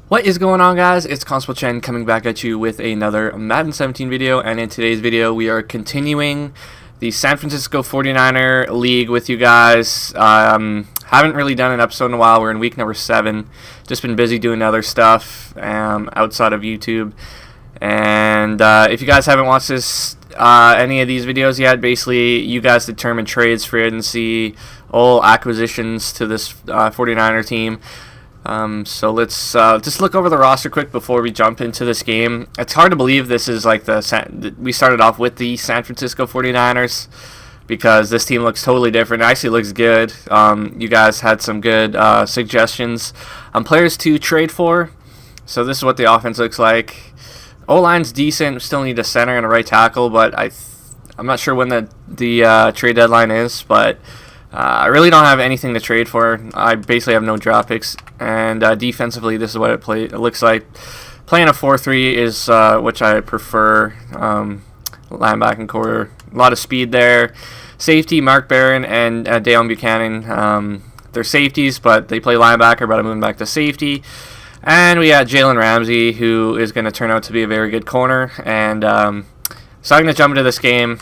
What is going on, guys? It's Constable Chen coming back at you with another Madden 17 video, and in today's video we are continuing the San Francisco 49er League with you guys. Haven't really done an episode in a while. We're in week number 7. Just been busy doing other stuff outside of YouTube. And if you guys haven't watched any of these videos yet, basically you guys determine trades, free agency, all acquisitions to this 49er team. So let's just look over the roster quick before we jump into this game. It's hard to believe this is like we started off with the San Francisco 49ers because this team looks totally different. It actually looks good. You guys had some good suggestions on players to trade for. So this is what the offense looks like. O-line's decent. Still need a center and a right tackle, but I'm not sure when the trade deadline is, but I really don't have anything to trade for. I basically have no draft picks. And defensively, this is what it looks like. Playing a 4-3 is which I prefer. Linebacking core, a lot of speed there. Safety, Mark Barron and Dale Buchanan. They're safeties, but they play linebacker, but I'm moving back to safety. And we got Jalen Ramsey, who is going to turn out to be a very good corner. And so I'm going to jump into this game.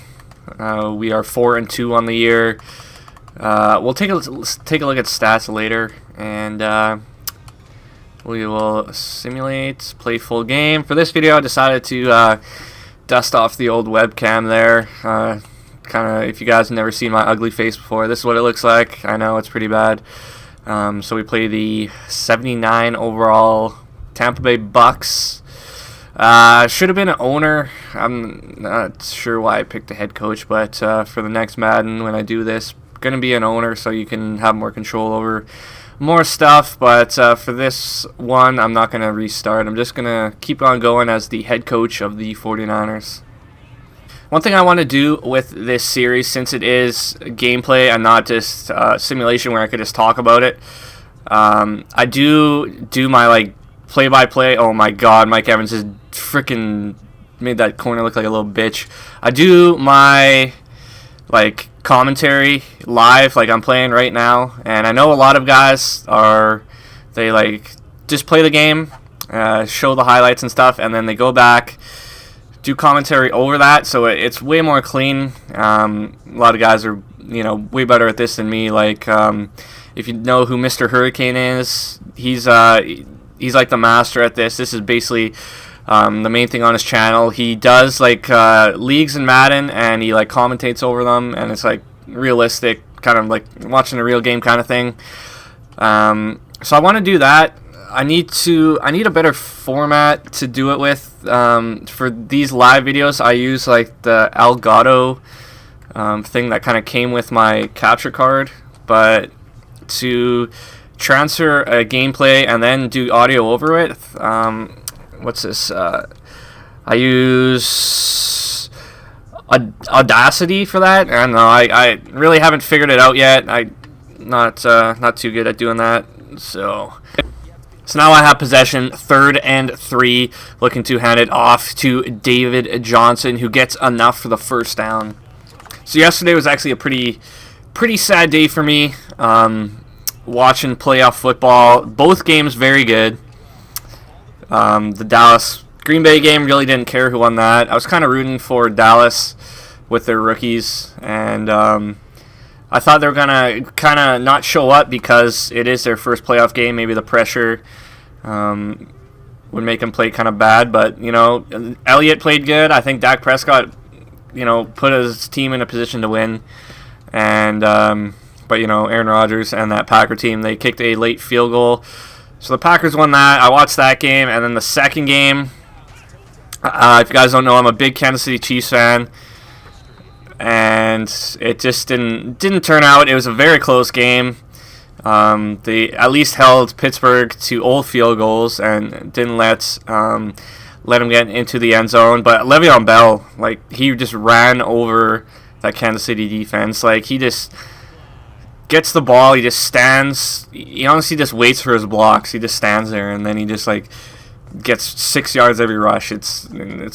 We are 4-2 on the year. We'll take a look at stats later, and we will simulate, play full game. For this video, I decided to dust off the old webcam there. Kind of, if you guys have never seen my ugly face before, this is what it looks like. I know it's pretty bad. So we play the 79 overall Tampa Bay Bucks. Should have been an owner. I'm not sure why I picked a head coach, but for the next Madden, when I do this, going to be an owner so you can have more control over more stuff. But for this one, I'm not going to restart. I'm just going to keep on going as the head coach of the 49ers. One thing I want to do with this series, since it is gameplay and not just simulation where I could just talk about it, I do my play-by-play. Oh my god, Mike Evans has freaking made that corner look like a little bitch. I do my commentary live, like I'm playing right now, and I know a lot of guys they just play the game, show the highlights and stuff, and then they go back, do commentary over that, so it's way more clean. A lot of guys are way better at this than me. If you know who Mr. Hurricane is, he's like the master at this. This is basically the main thing on his channel. He does leagues in Madden, and he commentates over them, and it's realistic, kind of like watching a real game kind of thing. So I want to do that. I need a better format to do it with. For these live videos, I use the Elgato thing that kind of came with my capture card, but to transfer a gameplay and then do audio over it, what's this? I use Audacity for that. I don't know. I really haven't figured it out yet. I'm not too good at doing that. So now I have possession, 3rd and 3, looking to hand it off to David Johnson, who gets enough for the first down. So yesterday was actually a pretty sad day for me. Watching playoff football, both games very good. The Dallas Green Bay game, really didn't care who won that. I was kind of rooting for Dallas with their rookies, and I thought they were gonna kind of not show up because it is their first playoff game. Maybe the pressure would make them play kind of bad, but Elliott played good. I think Dak Prescott put his team in a position to win, and but Aaron Rodgers and that Packer team, they kicked a late field goal. So the Packers won that. I watched that game, and then the second game, if you guys don't know, I'm a big Kansas City Chiefs fan, and it just didn't turn out. It was a very close game. They at least held Pittsburgh to old field goals and didn't let them get into the end zone. But Le'Veon Bell, he just ran over that Kansas City defense. He just gets the ball, he just stands, he honestly just waits for his blocks. He just stands there, and then he just gets 6 yards every rush. It's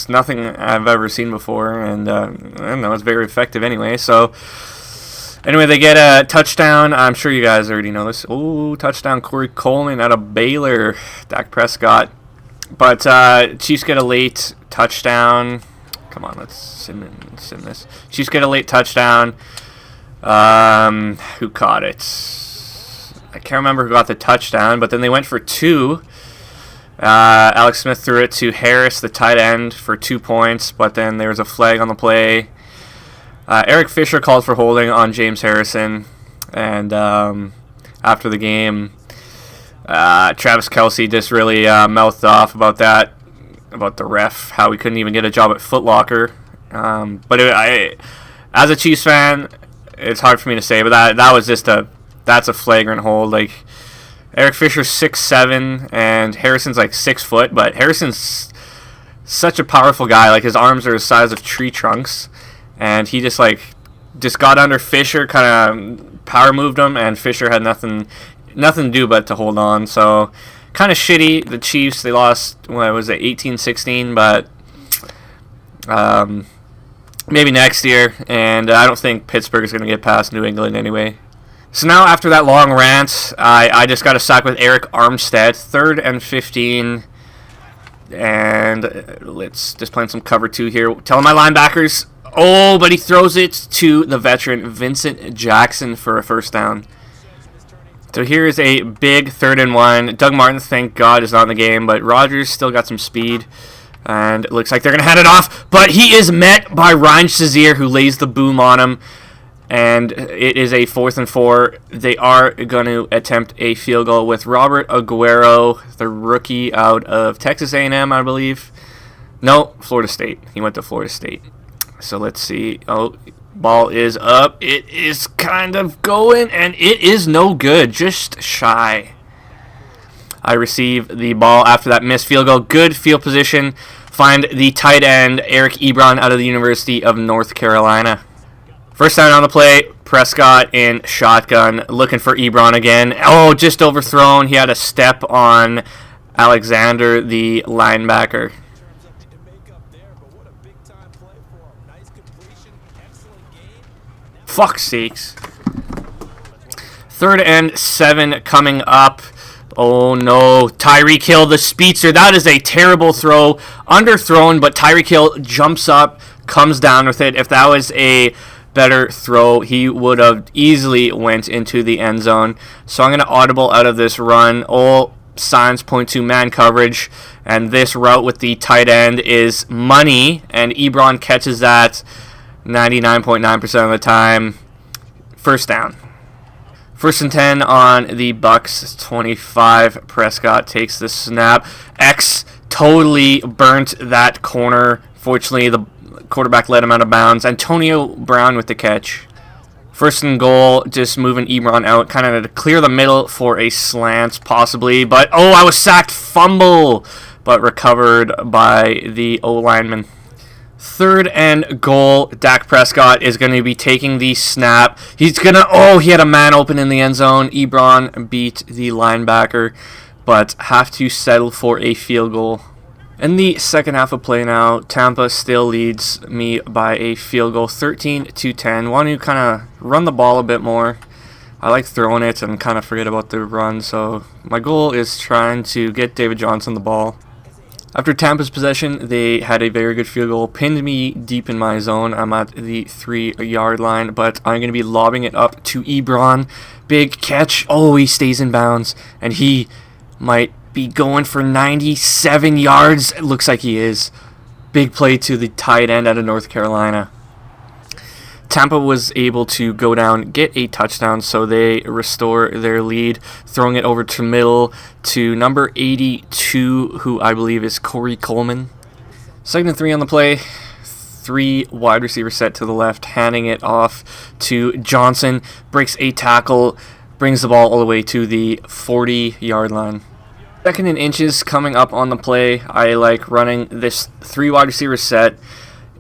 nothing I've ever seen before, and I don't know, it's very effective anyway. So Anyway, they get a touchdown. I'm sure you guys already know this. Oh, touchdown, Corey Coleman out of Baylor. Dak Prescott. But Chiefs get a late touchdown. Come on, let's sim this. Chiefs get a late touchdown. Who caught it? I can't remember who got the touchdown, but then they went for 2. Alex Smith threw it to Harris, the tight end, for 2 points, but then there was a flag on the play. Eric Fisher called for holding on James Harrison, and after the game, Travis Kelce just really mouthed off about that, about the ref, how he couldn't even get a job at Foot Locker. But as a Chiefs fan, it's hard for me to say, but that was just that's a flagrant hold. Like, Eric Fisher's 6'7", and Harrison's like 6 foot, but Harrison's such a powerful guy. Like, his arms are the size of tree trunks, and he just got under Fisher, kind of power moved him, and Fisher had nothing to do but to hold on. So kind of shitty. The Chiefs, they lost, what was it, 18-16, but maybe next year, and I don't think Pittsburgh is going to get past New England anyway. So now, after that long rant, I just got a sack with Eric Armstead, 3rd and 15, and let's just play some cover 2 here. Telling my linebackers, oh, but he throws it to the veteran Vincent Jackson for a first down. So here is a big 3rd and 1. Doug Martin, thank God, is not in the game, but Rodgers still got some speed, and it looks like they're going to hand it off, but he is met by Ryan Shazier, who lays the boom on him. And it is a 4th and 4. They are going to attempt a field goal with Robert Aguero, the rookie out of Texas A&M, I believe. No, Florida State. He went to Florida State. So let's see. Oh, ball is up. It is kind of going, and it is no good. Just shy. I receive the ball after that missed field goal. Good field position. Find the tight end, Eric Ebron, out of the University of North Carolina. First down on the play, Prescott in shotgun, looking for Ebron again. Oh, just overthrown. He had a step on Alexander, the linebacker. Fuck's sakes. 3rd and 7 coming up. Oh no, Tyreek Hill, the speedster. That is a terrible throw. Underthrown, but Tyreek Hill jumps up, comes down with it. If that was a better throw, he would have easily went into the end zone. So I'm going to audible out of this run. All signs point to man coverage, and this route with the tight end is money, and Ebron catches that 99.9% of the time. First down. 1st and 10 on the Bucks 25. Prescott takes the snap. X totally burnt that corner. Fortunately, the quarterback let him out of bounds. Antonio Brown with the catch. 1st and goal, just moving Ebron out, kind of to clear the middle for a slant, possibly. But, oh, I was sacked. Fumble, but recovered by the O-lineman. 3rd and goal, Dak Prescott is going to be taking the snap. He's going to, oh, he had a man open in the end zone. Ebron beat the linebacker, but have to settle for a field goal. In the second half of play now, Tampa still leads me by a field goal, 13-10. Want to kind of run the ball a bit more. I like throwing it and kind of forget about the run, so my goal is trying to get David Johnson the ball. After Tampa's possession, they had a very good field goal, pinned me deep in my zone. I'm at the 3-yard line, but I'm going to be lobbing it up to Ebron. Big catch. Oh, he stays in bounds, and he might be going for 97 yards. It looks like he is. Big play to the tight end out of North Carolina. Tampa was able to go down, get a touchdown, so they restore their lead, throwing it over to middle to number 82, who I believe is Corey Coleman. 2nd and 3 on the play. 3 wide receiver set to the left, handing it off to Johnson. Breaks a tackle, brings the ball all the way to the 40-yard line. 2nd and inches coming up on the play. I like running this 3 wide receiver set.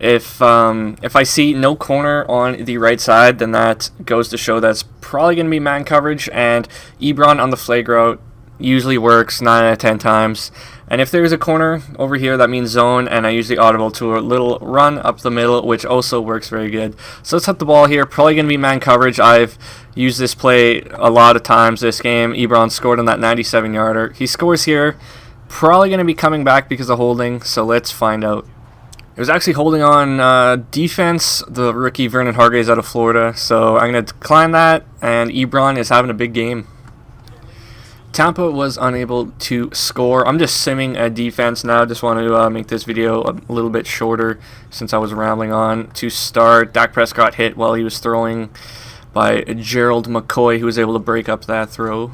If I see no corner on the right side, then that goes to show that's probably going to be man coverage, and Ebron on the flag route Usually works 9 out of 10 times. And if there's a corner over here, that means zone, and I usually audible to a little run up the middle, which also works very good. So let's hit the ball here. Probably going to be man coverage. I've used this play a lot of times this game. Ebron scored on that 97-yarder. He scores here. Probably going to be coming back because of holding, so let's find out. It was actually holding on defense, the rookie Vernon Hargreaves out of Florida, so I'm going to decline that, and Ebron is having a big game. Tampa was unable to score. I'm just simming a defense now. Just want to make this video a little bit shorter since I was rambling on. To start, Dak Prescott hit while he was throwing by Gerald McCoy, who was able to break up that throw.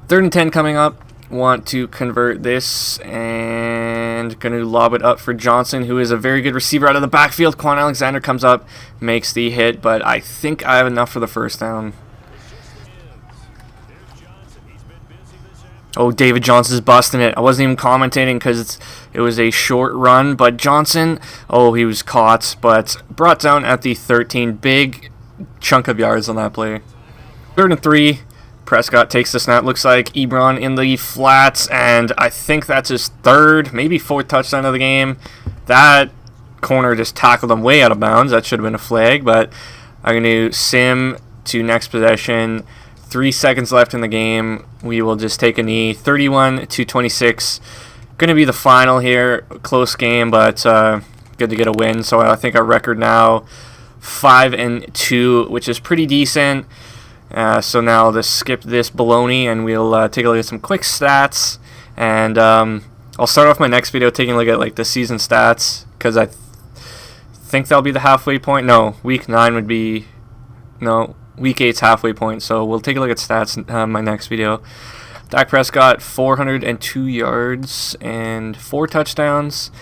3rd and 10 coming up. Want to convert this and going to lob it up for Johnson, who is a very good receiver out of the backfield. Quan Alexander comes up, makes the hit, but I think I have enough for the first down. Oh, David Johnson's busting it. I wasn't even commentating because it was a short run, but Johnson, oh, he was caught, but brought down at the 13. Big chunk of yards on that play. 3rd and 3. Prescott takes the snap. Looks like Ebron in the flats, and I think that's his 3rd, maybe 4th touchdown of the game. That corner just tackled him way out of bounds. That should have been a flag, but I'm going to sim to next possession. 3 seconds left in the game. We will just take a knee. 31-26. Going to be the final here. Close game, but good to get a win. So I think our record now 5-2, which is pretty decent. So now I'll just skip this baloney, and we'll take a look at some quick stats. And I'll start off my next video taking a look at like the season stats, because I think that'll be the halfway point. No, week 9 would be... No, week 8's halfway point, so we'll take a look at stats in my next video. Dak Prescott, 402 yards and 4 touchdowns.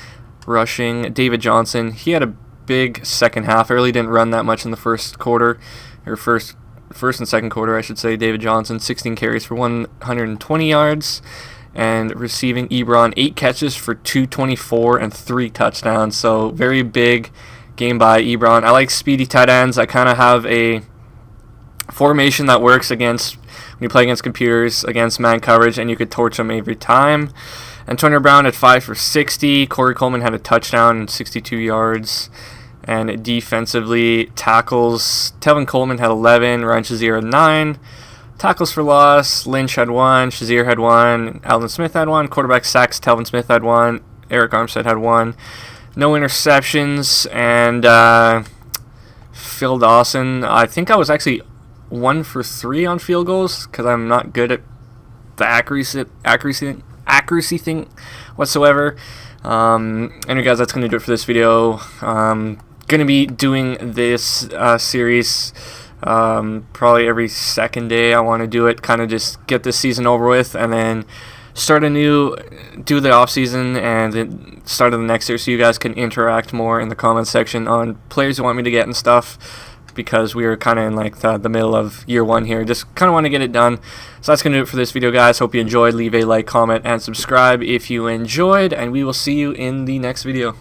Rushing. David Johnson, he had a big second half. I really didn't run that much in the first quarter, or first and second quarter, I should say. David Johnson, 16 carries for 120 yards. And receiving, Ebron, 8 catches for 224 and 3 touchdowns. So very big game by Ebron. I like speedy tight ends. I kind of have a formation that works against when you play against computers, against man coverage, and you could torch them every time. Antonio Brown at 5 for 60. Corey Coleman had a touchdown and 62 yards. And defensively, tackles, Telvin Coleman had 11, Ryan Shazier had 9. Tackles for loss, Lynch had 1, Shazier had 1, Alden Smith had 1. Quarterback sacks, Telvin Smith had 1, Eric Armstead had 1. No interceptions, and Phil Dawson, I think I was actually 1 for 3 on field goals, because I'm not good at the accuracy thing whatsoever. Anyway, guys, that's going to do it for this video. Going to be doing this series probably every second day. I want to do it, kind of just get this season over with, and then start a new, do the off season, and then start of the next year, so you guys can interact more in the comment section on players you want me to get and stuff, because we are kind of in like the middle of year 1 here. Just kind of want to get it done. So that's going to do it for this video, guys. Hope you enjoyed. Leave a like, comment, and subscribe if you enjoyed, and we will see you in the next video.